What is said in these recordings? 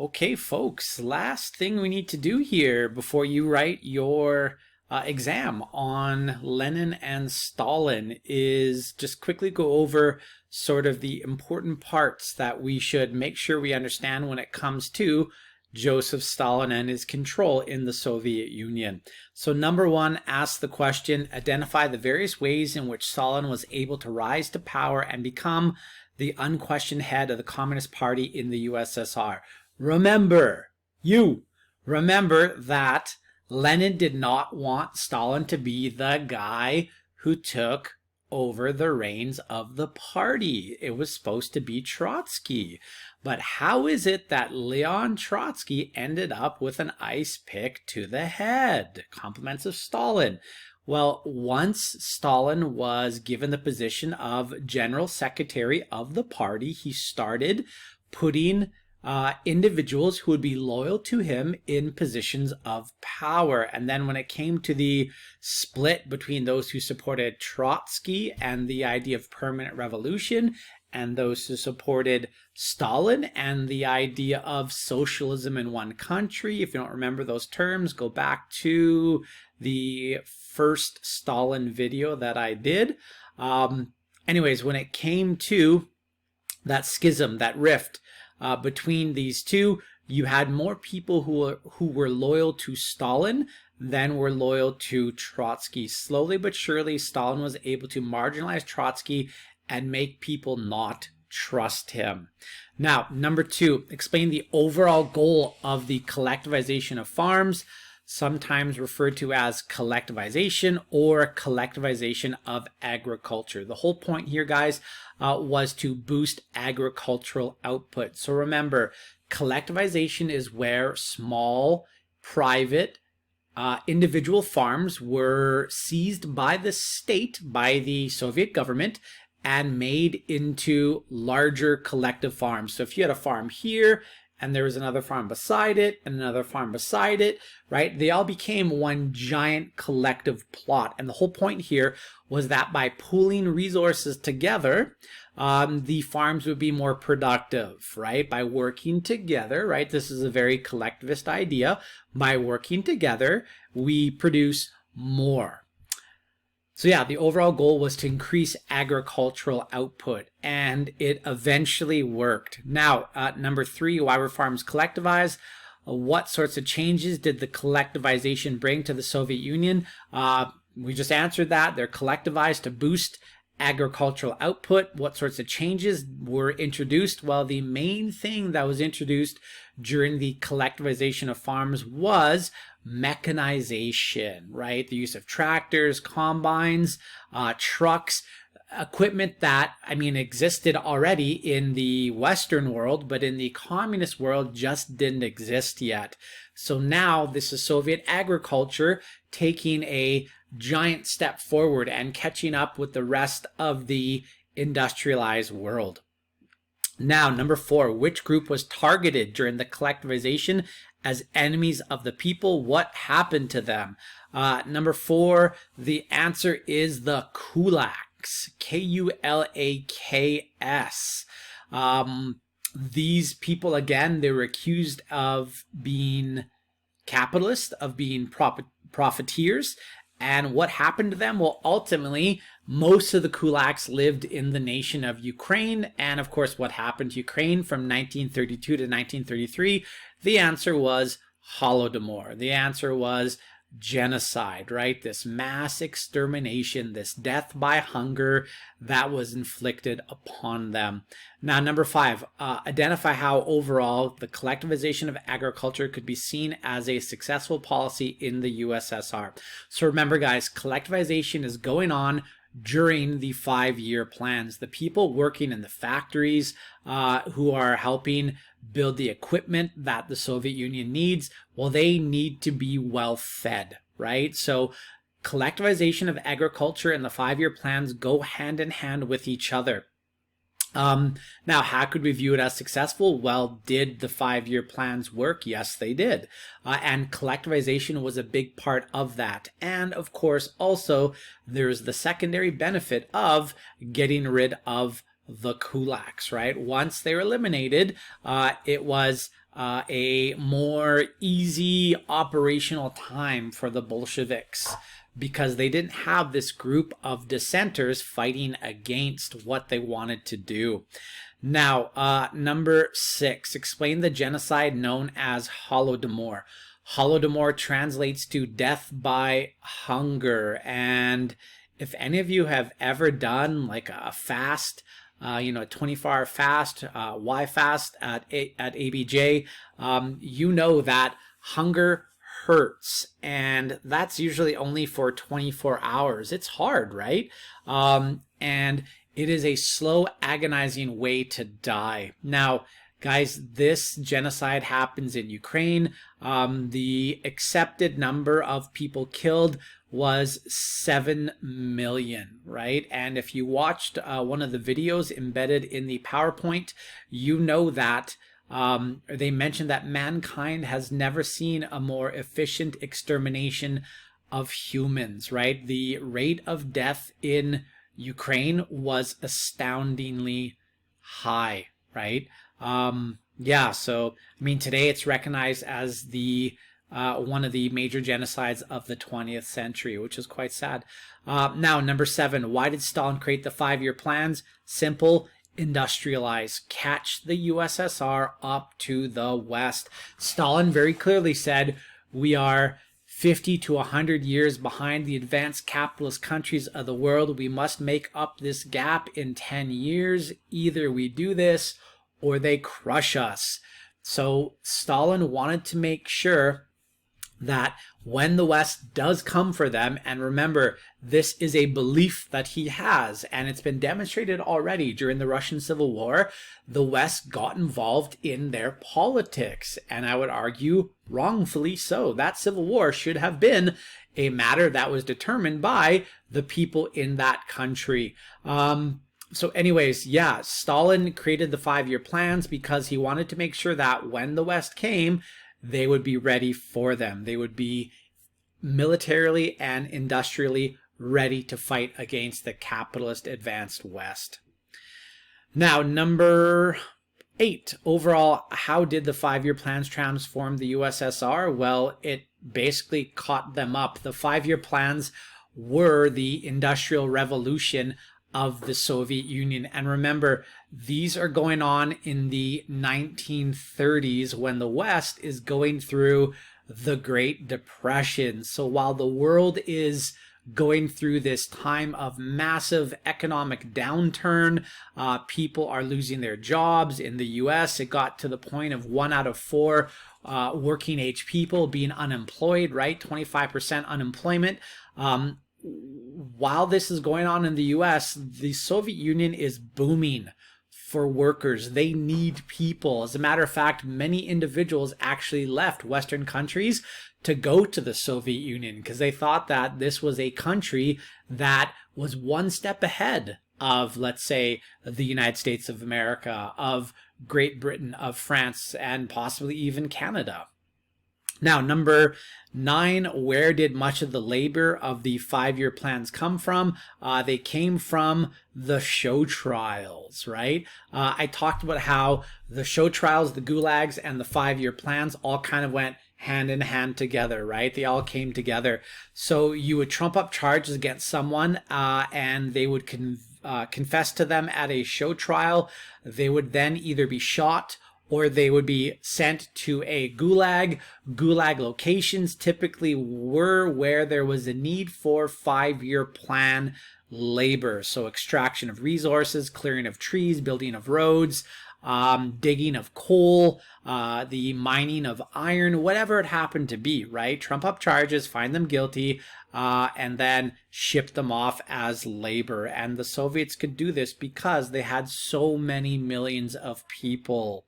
Okay, folks, last thing we need to do here before you write your exam on Lenin and Stalin is just quickly go over sort of the important parts that we should make sure we understand when it comes to Joseph Stalin and his control in the Soviet Union. So number one, ask the question, identify the various ways in which Stalin was able to rise to power and become the unquestioned head of the Communist Party in the USSR. Remember that Lenin did not want Stalin to be the guy who took over the reins of the party. It was supposed to be Trotsky. But how is it that Leon Trotsky ended up with an ice pick to the head? Compliments of Stalin. Well, once Stalin was given the position of general secretary of the party, he started putting individuals who would be loyal to him in positions of power. And then when it came to the split between those who supported Trotsky and the idea of permanent revolution, and those who supported Stalin and the idea of socialism in one country, if you don't remember those terms, go back to the first Stalin video that I did. Anyways, when it came to that schism, that rift, between these two, you had more people who were loyal to Stalin than were loyal to Trotsky. Slowly but surely, Stalin was able to marginalize Trotsky and make people not trust him. Now, number two, explain the overall goal of the collectivization of farms, sometimes referred to as collectivization or collectivization of agriculture. The whole point here, guys, was to boost agricultural output. So remember, collectivization is where small, private, individual farms were seized by the state, by the Soviet government, and made into larger collective farms. So if you had a farm here, and there was another farm beside it, and another farm beside it, right? They all became one giant collective plot. And the whole point here was that by pooling resources together, the farms would be more productive, right? By working together, right? This is a very collectivist idea. By working together, we produce more. So yeah, the overall goal was to increase agricultural output, and it eventually worked. Now, number three, why were farms collectivized? What sorts of changes did the collectivization bring to the Soviet Union? We just answered that. They're collectivized to boost agricultural output. What sorts of changes were introduced? Well, the main thing that was introduced during the collectivization of farms was mechanization, right? The use of tractors, combines, trucks, equipment that, existed already in the Western world, but in the communist world just didn't exist yet. So now this is Soviet agriculture taking a giant step forward and catching up with the rest of the industrialized world. Now, number four, which group was targeted during the collectivization as enemies of the people? What happened to them? Number four, the answer is the kulaks, Kulaks. These people, again, they were accused of being capitalists, of being profiteers. And what happened to them? Well, ultimately, most of the kulaks lived in the nation of Ukraine. And of course, what happened to Ukraine from 1932 to 1933? The answer was Holodomor. The answer was genocide, right? This mass extermination, this death by hunger that was inflicted upon them. Now, number five, identify how overall the collectivization of agriculture could be seen as a successful policy in the USSR. So remember, guys, collectivization is going on during the 5-year plans. The people working in the factories who are helping build the equipment that the Soviet Union needs, well, they need to be well fed, right? So collectivization of agriculture and the 5-year plans go hand in hand with each other. Now, how could we view it as successful? Well, did the 5-year plans work? Yes, they did. And collectivization was a big part of that. And of course, also, there's the secondary benefit of getting rid of the kulaks, right? Once they were eliminated, it was a more easy operational time for the Bolsheviks, because they didn't have this group of dissenters fighting against what they wanted to do. Now, number 6, explain the genocide known as Holodomor. Holodomor translates to death by hunger. And if any of you have ever done like a fast, a 24-hour fast, Y fast at ABJ, you know that hunger hurts, and that's usually only for 24 hours. It's hard, right? And it is a slow, agonizing way to die. Now, guys, this genocide happens in Ukraine. The accepted number of people killed was 7 million, right? And if you watched one of the videos embedded in the PowerPoint, you know that they mentioned that mankind has never seen a more efficient extermination of humans, right? The rate of death in Ukraine was astoundingly high, right? Yeah, so I mean, today it's recognized as the one of the major genocides of the 20th century, which is quite sad. Now, number 7, why did Stalin create the 5-year plans? Simple: industrialize, catch the USSR up to the West. Stalin very clearly said, we are 50 to 100 years behind the advanced capitalist countries of the world. We must make up this gap in 10 years. Either we do this or they crush us. So Stalin wanted to make sure that when the West does come for them, and remember, this is a belief that he has, and it's been demonstrated already during the Russian Civil War, the West got involved in their politics, and I would argue wrongfully so. That Civil War should have been a matter that was determined by the people in that country. So anyways, yeah, Stalin created the 5-year plans because he wanted to make sure that when the West came, they would be ready for them. They would be militarily and industrially ready to fight against the capitalist advanced West. Now, number 8, overall, how did the 5-year plans transform the USSR? Well, it basically caught them up. The 5-year plans were the industrial revolution of the Soviet Union. And remember, these are going on in the 1930s when the West is going through the Great Depression. So while the world is going through this time of massive economic downturn, people are losing their jobs. In the US, it got to the point of 1 out of 4 working age people being unemployed, right? 25% unemployment. While this is going on in the US, the Soviet Union is booming for workers. They need people. As a matter of fact, many individuals actually left Western countries to go to the Soviet Union because they thought that this was a country that was one step ahead of, let's say, the United States of America, of Great Britain, of France, and possibly even Canada. Now, number 9, where did much of the labor of the 5-year plans come from? They came from the show trials, right? I talked about how the show trials, the gulags, and the 5-year plans all kind of went hand in hand together, right? They all came together. So you would trump up charges against someone and they would confess to them at a show trial. They would then either be shot or they would be sent to a gulag. Gulag locations typically were where there was a need for 5-year plan labor. So extraction of resources, clearing of trees, building of roads, digging of coal, the mining of iron, whatever it happened to be, right? Trump up charges, find them guilty, and then ship them off as labor. And the Soviets could do this because they had so many millions of people.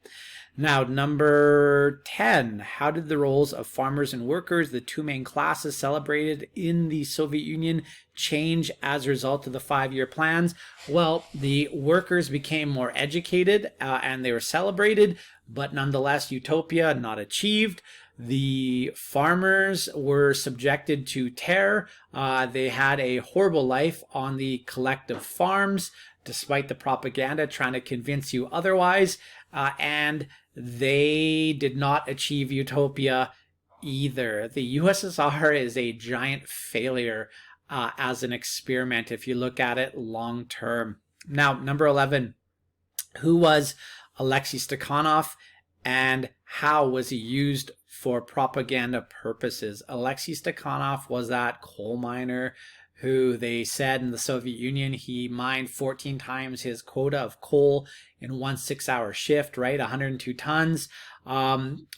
Now, number 10, how did the roles of farmers and workers, the two main classes celebrated in the Soviet Union, change as a result of the 5-year plans? Well, the workers became more educated and they were celebrated, but nonetheless, utopia not achieved. The farmers were subjected to terror. They had a horrible life on the collective farms, despite the propaganda trying to convince you otherwise. and they did not achieve utopia either. The USSR is a giant failure as an experiment if you look at it long term. Now, number 11, who was Alexei Stakhanov and how was he used for propaganda purposes? Alexei Stakhanov was that coal miner who they said in the Soviet Union he mined 14 times his quota of coal in one 6-hour shift, right? 102 tons.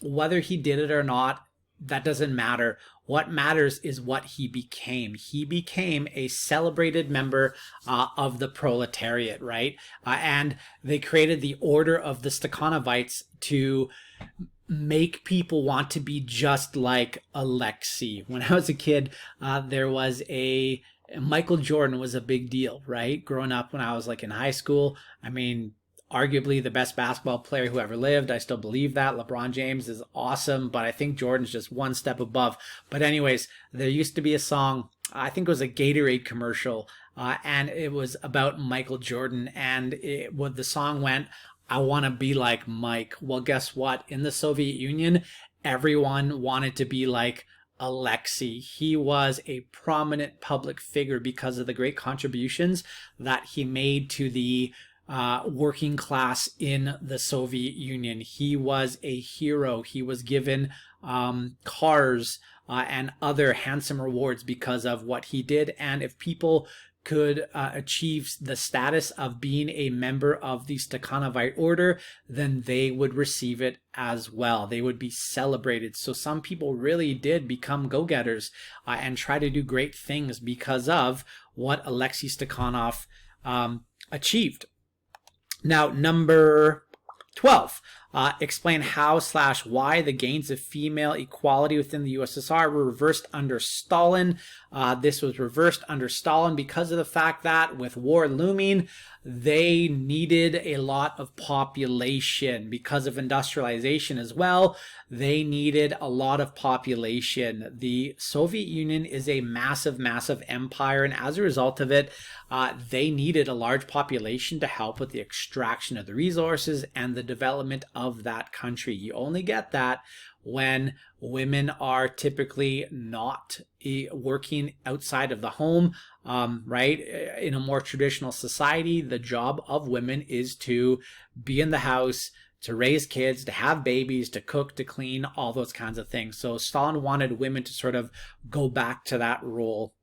Whether he did it or not, that doesn't matter. What matters is what he became. He became a celebrated member of the proletariat, right? And they created the Order of the Stakhanovites to make people want to be just like Alexei. When I was a kid, there was Michael Jordan was a big deal, right? Growing up when I was like in high school, I mean, arguably the best basketball player who ever lived. I still believe that. LeBron James is awesome, but I think Jordan's just one step above. But anyways, there used to be a song, I think it was a Gatorade commercial, and it was about Michael Jordan, and the song went, I want to be like Mike. Well, guess what? In the Soviet Union, everyone wanted to be like Alexei. He was a prominent public figure because of the great contributions that he made to the working class in the Soviet Union. He was a hero. He was given cars and other handsome rewards because of what he did. And if people could achieve the status of being a member of the Stakhanovite order, then they would receive it as well. They would be celebrated. So some people really did become go-getters and try to do great things because of what Alexei Stakhanov achieved. Now, number 12, explain how/why the gains of female equality within the USSR were reversed under Stalin. This was reversed under Stalin because of the fact that with war looming, they needed a lot of population. Because of industrialization as well, they needed a lot of population. The Soviet Union is a massive, massive empire, and as a result of it, they needed a large population to help with the extraction of the resources and the development of that country. You only get that when women are typically not working outside of the home, right? In a more traditional society, the job of women is to be in the house, to raise kids, to have babies, to cook, to clean, all those kinds of things. So Stalin wanted women to sort of go back to that role.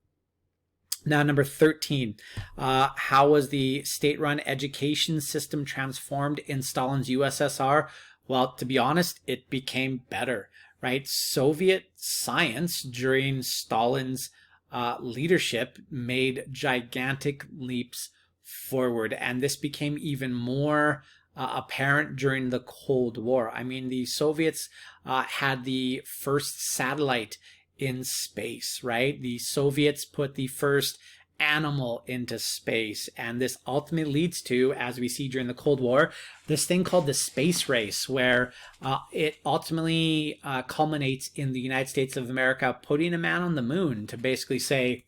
Now, number 13, how was the state-run education system transformed in Stalin's USSR? Well, to be honest, it became better, right? Soviet science during Stalin's leadership made gigantic leaps forward, and this became even more apparent during the Cold War. I mean, the Soviets had the first satellite in space, right? The Soviets put the first animal into space, and this ultimately leads to, as we see during the Cold War, this thing called the space race, where it ultimately culminates in the United States of America putting a man on the moon to basically say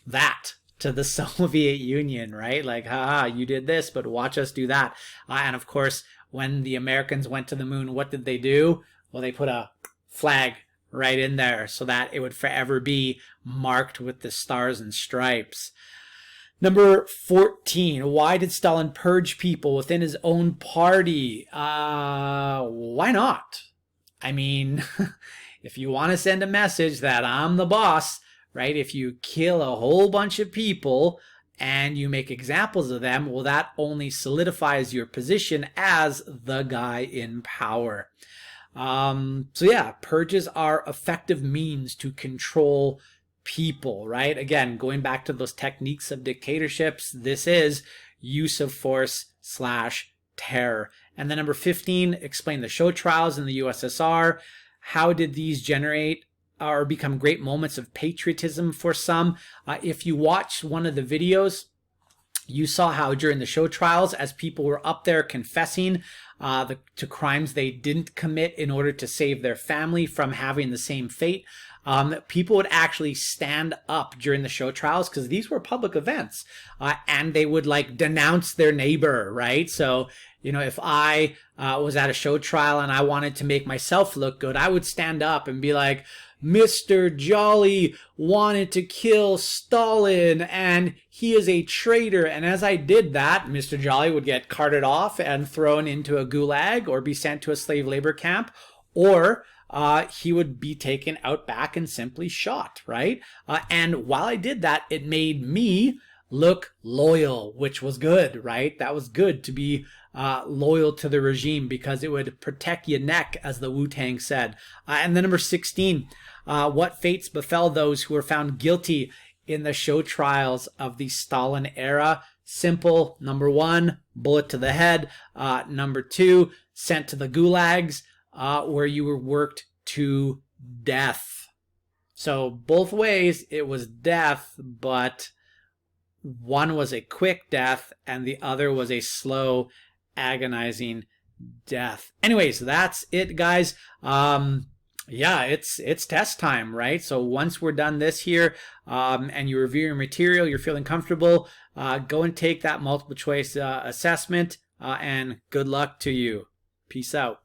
that to the Soviet Union, right? Like, haha, you did this, but watch us do that. And of course, when the Americans went to the moon, what did they do? Well, they put a flag right in there so that it would forever be marked with the stars and stripes. Number 14, why did Stalin purge people within his own party? Why not? I mean, if you want to send a message that I'm the boss, right? If you kill a whole bunch of people and you make examples of them, well, that only solidifies your position as the guy in power. So yeah, purges are effective means to control people, right? Again, going back to those techniques of dictatorships, this is use of force / terror. And then number 15, explain the show trials in the USSR. How did these generate or become great moments of patriotism for some? If you watch one of the videos, you saw how during the show trials, as people were up there confessing to crimes they didn't commit in order to save their family from having the same fate, people would actually stand up during the show trials because these were public events, and they would like denounce their neighbor, right? So if I was at a show trial and I wanted to make myself look good, I would stand up and be like, Mr. Jolly wanted to kill Stalin and he is a traitor. And as I did that, Mr. Jolly would get carted off and thrown into a gulag or be sent to a slave labor camp, or he would be taken out back and simply shot, right? And while I did that, it made me look loyal, which was good, right? That was good to be loyal to the regime because it would protect your neck, as the Wu-Tang said. And then number 16, what fates befell those who were found guilty in the show trials of the Stalin era? Simple. Number 1, bullet to the head. Number 2, sent to the gulags, where you were worked to death. So both ways it was death, but one was a quick death and the other was a slow, agonizing death. Anyways, that's it, guys. Yeah, it's test time, right? So once we're done this here, and you review your material, you're feeling comfortable, go and take that multiple choice assessment, and good luck to you. Peace out.